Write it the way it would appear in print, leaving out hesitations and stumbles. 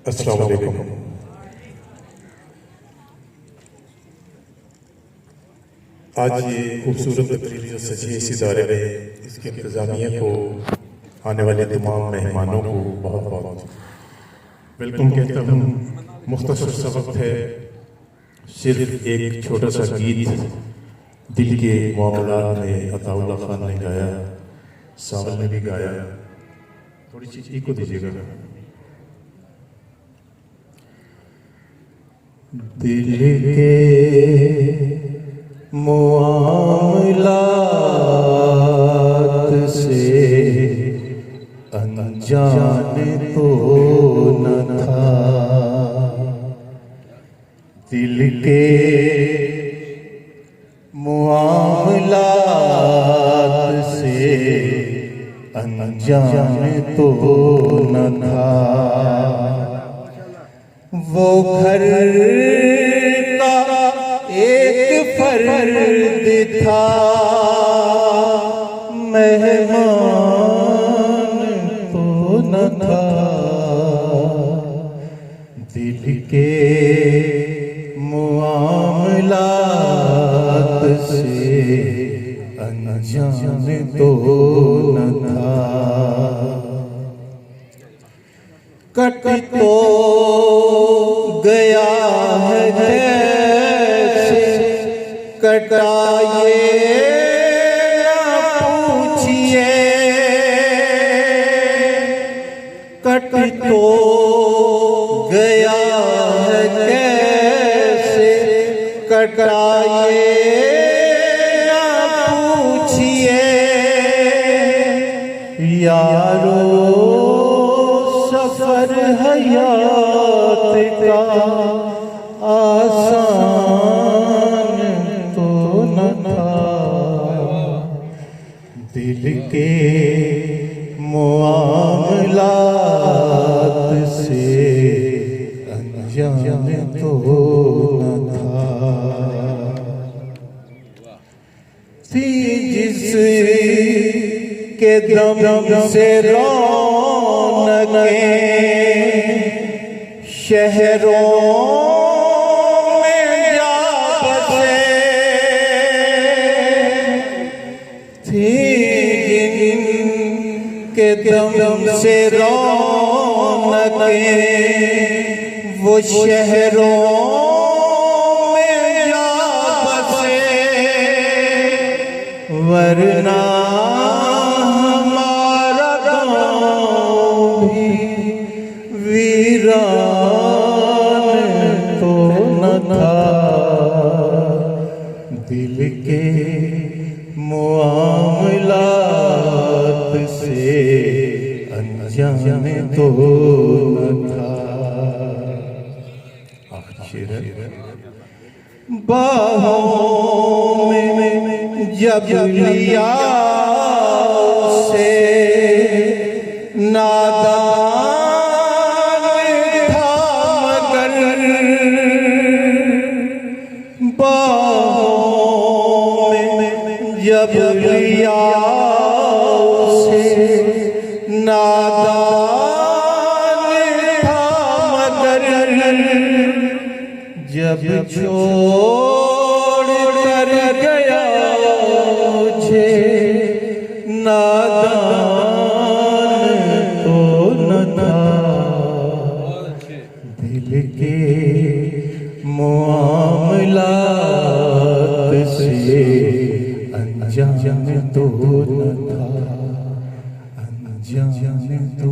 अस्सलाम वालेकुम। आज ये खूबसूरत तकरीर जो सजी है इस इदारे में, इसकी इंतज़ामिया को, आने वाले तमाम मेहमानों को बहुत बहुत वेलकम कहता हूँ। मुख्तसर सा वक्त है, सिर्फ एक छोटा सा गीत दिल के मामलात में अताउल्लाह खान ने गाया, सावल ने भी गाया, थोड़ी सी इको दीजिएगा। दिल के मुआमलात से अनजान तो न था, दिल के मुआमलात से अनजान तो न था। वो घर का एक फर्द था, मेहमान तो न था, दिल के मुआमलात से अनजान तो न था। कट तो गया है जैसे कटा, ये पूछिए, कट तो गया है कैसे कटा, ये पूछिए यारो, सफर हयात का आसान तो न था, दिल के मुआमलात से अनजान तो न था। थी जिसके दम से शहरों में जा बसे, थी जिनके दम से रौनकें वो शहरों में जा बसे, वरना हमारा गाँव भी वीरान तो न था, दिल के मुआमलात से अनजान तो न था। बाहों में जब लिया उसे नादान था मगर, बाहों में जब लिया उसे नादान था मगर, जब छोड़ कर गया मुझे नादान तो न था, दिल के मुआमलात से अनजान तो न था, अनजान तो